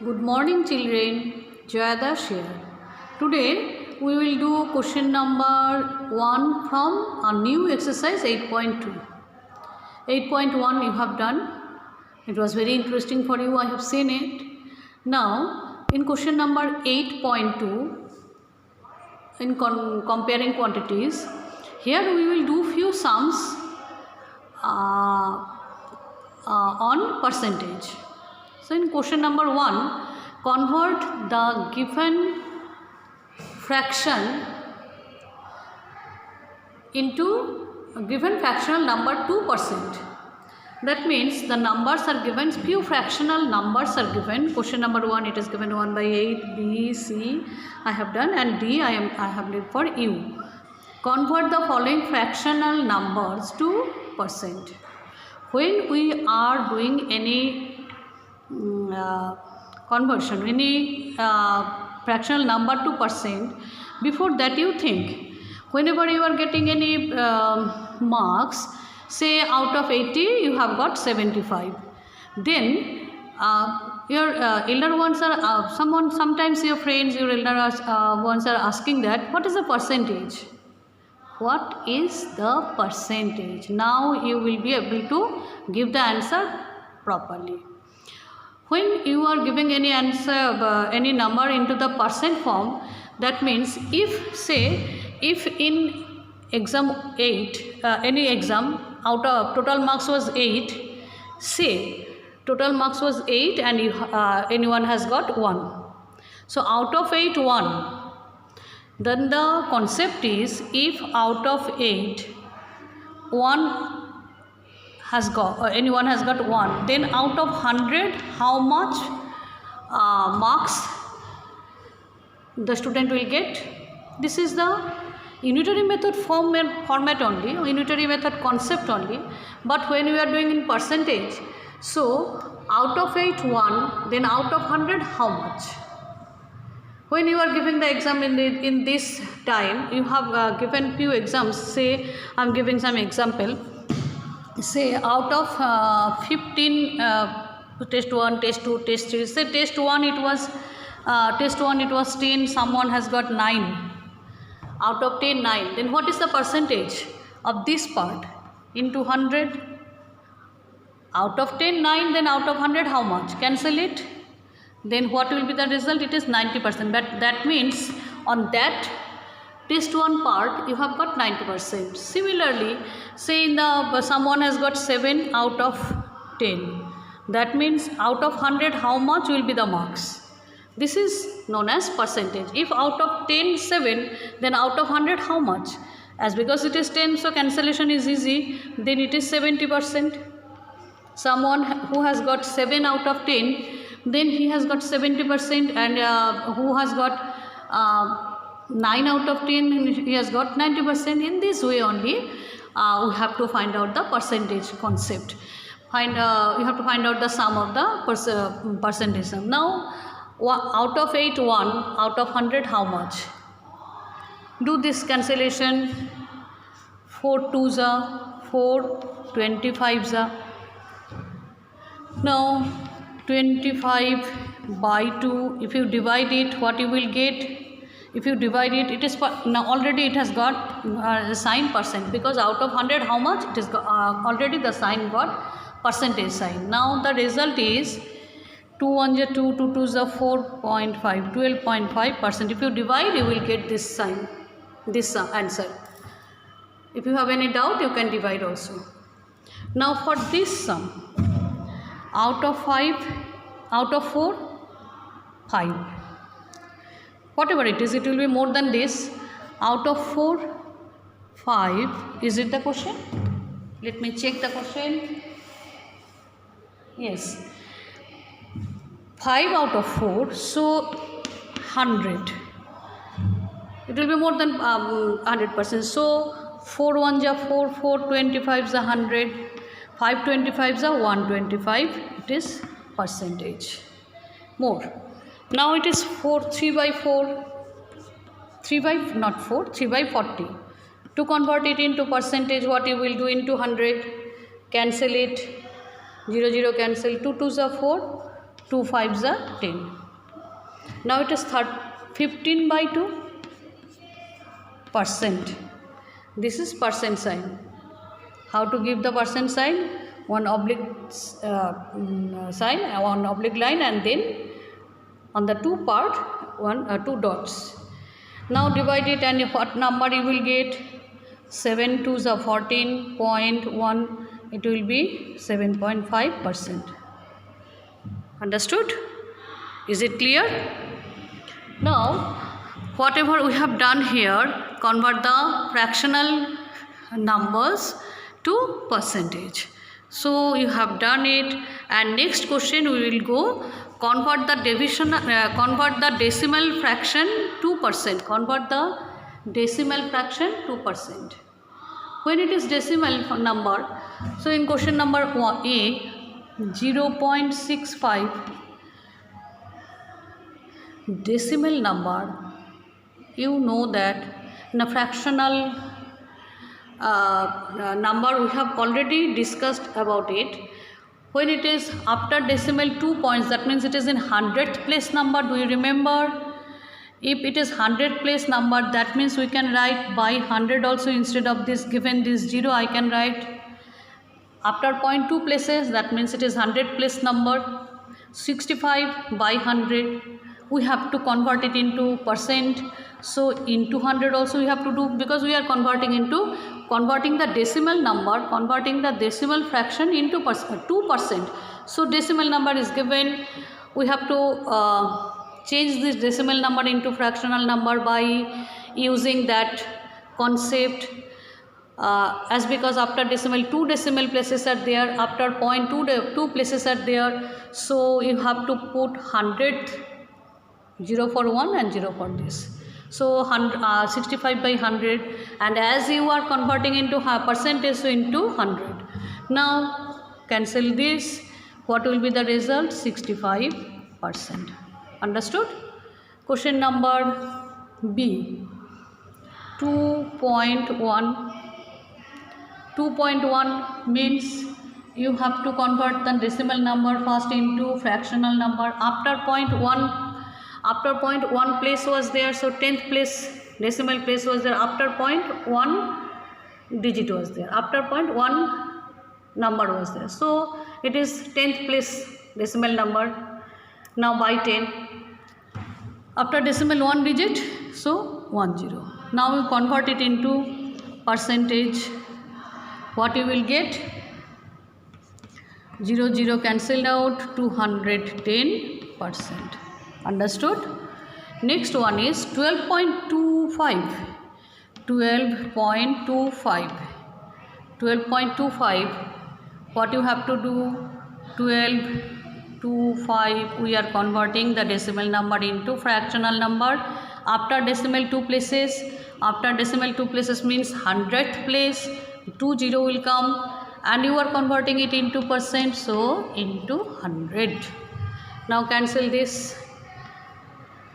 Good morning children, Jayadash here. Today we will do question number 1 from a new exercise 8.2. 8.1 you have done. It was very interesting for you, I have seen it. Now in question number 8.2 in comparing quantities, here we will do few sums on percentage. So in question number 1, convert the given fraction into a given fractional number 2%. That means the numbers are given, few fractional numbers are given. Question number 1, it is given 1 by 8, B, C I have done, and D I have left for U. Convert the following fractional numbers to percent. When we are doing any conversion, any fractional number to percent, before that you think, whenever you are getting any marks, say out of 80 you have got 75, then your elder ones are sometimes your friends, your elder ones are asking that what is the percentage, what is the percentage. Now you will be able to give the answer properly. When you are giving any answer, any number into the percent form, that means if in exam 8, any exam out of total marks was 8, say total marks was 8 and anyone has got 1. So out of 8, 1. Then the concept is, if out of 8, 1 has got, anyone has got 1, then out of 100 how much marks the student will get. This is the unitary method format only, unitary method concept only, but when we are doing in percentage, so out of 8, 1, then out of 100 how much. When you are giving the exam in this time, you have given few exams. Say I am giving some example. Say out of 15 test 1, test 2, test 3, say test 1 it was 10, someone has got 9, out of 10, 9, then what is the percentage of this part into 100? Out of 10, 9, then out of 100 how much? Cancel it, then what will be the result? It is 90%. But that means on that test 1 part you have got 90%. Similarly, say in the someone has got 7 out of 10, that means out of 100 how much will be the marks? This is known as percentage. If out of 10, 7, then out of 100 how much? As because it is 10, so cancellation is easy, then it is 70%. Someone who has got 7 out of 10, then he has got 70%, and who has got 9 out of 10, he has got 90%. In this way only we have to find out the percentage concept. You have to find out the sum of the percentage sum. Now out of 8, 1, out of 100 how much? Do this cancellation. 4 2s are 4, 25s are. Now 25 by 2, if you divide it, what you will get? If you divide it, it is now already it has got sign percent, because out of 100 how much? It is already the sign got percentage sign. Now the result is 2 1s are 2, 2 2s are 4.5, 12.5%. If you divide, you will get this sign, this answer. If you have any doubt, you can divide also. Now for this sum, out of 5, out of 4, 5. Whatever it is, it will be more than this. Out of 4, 5. Is it the question? Let me check the question. Yes. 5 out of 4, so 100. It will be more than 100%. So 4 1s are 4, 4 25s are 100, 5 25s are 125. It is percentage. More. Now it is 3 by 4, 3 by not 4, 3 by 40. To convert it into percentage, what you will do? Into 100, cancel it, 0 0 cancel, 2 2s are 4, 2 5s are 10. Now it is 15/2 %. This is percent sign. How to give the percent sign? One oblique sign, one oblique line, and then on the two part, two dots. Now divide it, and what number you will get? 7 2s are 14.1. It will be 7.5%. Understood? Is it clear? Now, whatever we have done here, convert the fractional numbers to percentage. So you have done it, and next question we will go convert the decimal fraction to percent. Convert the decimal fraction to percent. When it is decimal number, so in question number A, 0.65 decimal number, you know that in a fractional number we have already discussed about it. When it is after decimal 2 points, that means it is in 100th place number. Do you remember? If it is 100th place number, that means we can write by 100 also. Instead of this given this 0, I can write after 0.2 places, that means it is 100th place number. 65 by 100, we have to convert it into percent. So into 100 also we have to do, because we are converting the decimal number, converting the decimal fraction into 2%. So decimal number is given. We have to change this decimal number into fractional number by using that concept. As because after decimal 2 decimal places are there, after 0.2 places are there, so you have to put 100, 0 for 1 and 0 for this. So 65 by 100, and as you are converting into percentage, so into 100. Now cancel this. What will be the result? 65%. Understood? Question number B, 2.1. 2.1 means you have to convert the decimal number first into fractional number. After 0.1 place was there, so 10th place decimal place was there. After 0.1 digit was there. After 0.1 number was there. So it is 10th place decimal number. Now by 10. After decimal 1 digit, so 10. Now we convert it into percentage. What you will get? 0 0 cancelled out, 210%. Understood? Next one is 12.25. 12.25. 12.25. What you have to do? 12.25. We are converting the decimal number into fractional number. After decimal 2 places. After decimal 2 places means 100th place. 20 will come, and you are converting it into percent. So into 100. Now cancel this.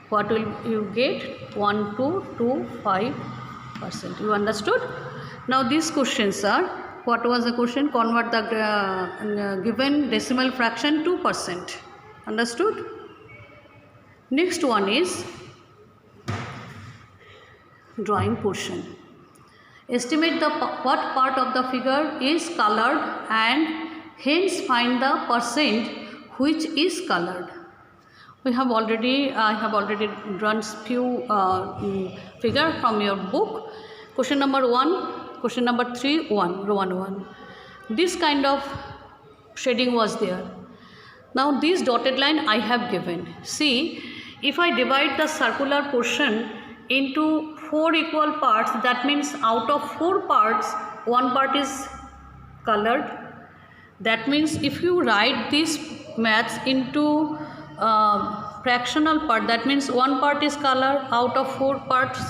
What will you get? 1225%. You understood? Now these questions are, what was the question? Convert the given decimal fraction to percent. Understood? Next one is drawing portion. Estimate what part of the figure is colored, and hence find the percent which is colored. I have already drawn few figure from your book. Question number 1, question number 3, 1, row 1. This kind of shading was there. Now this dotted line I have given. See, if I divide the circular portion into 4 equal parts, that means out of 4 parts, 1 part is colored. That means if you write this maths into fractional part, that means 1 part is colored out of 4 parts.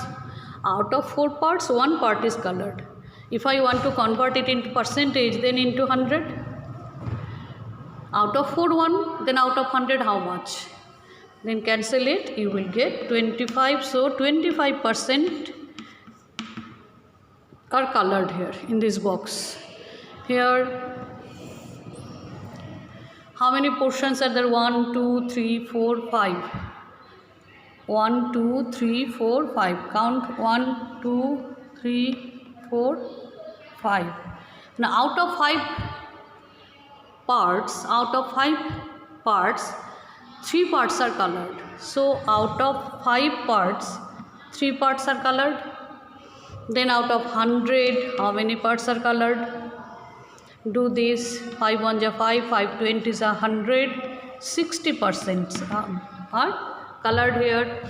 Out of 4 parts, 1 part is colored. If I want to convert it into percentage, then into 100. Out of 4, 1, then out of 100, how much? Then cancel it, you will get 25. So 25% are colored here in this box. Here How many portions are there? 1, 2, 3, 4, 5. 1, 2, 3, 4, 5. Count 1, 2, 3, 4, 5. Now out of 5 parts, 3 parts are colored. So out of 5 parts, 3 parts are colored. Then out of 100, how many parts are colored? Do this. 5 1 is 5, 5 20 is 100. 60% are colored here.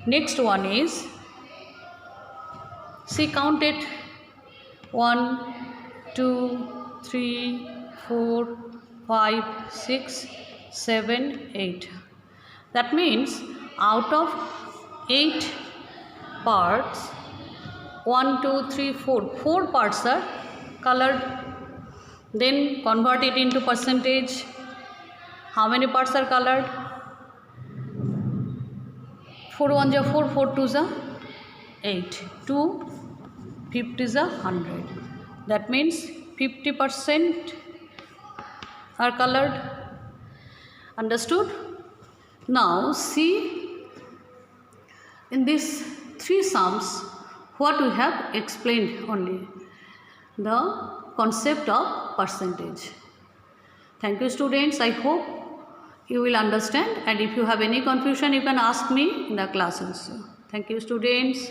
Next one is, see, count it. 1, 2, 3, 4, 5, 6, 7, 8. That means out of 8 parts, 1, 2, 3, 4 parts are colored. Then convert it into percentage. How many parts are colored? 4 1 is 4, 4 2 is 8, 2 50 is 100. That means 50% are colored. Understood? Now see, in these 3 sums, what we have explained only, the concept of percentage. Thank you, students. I hope you will understand, and if you have any confusion, you can ask me in the class also. Thank you, students.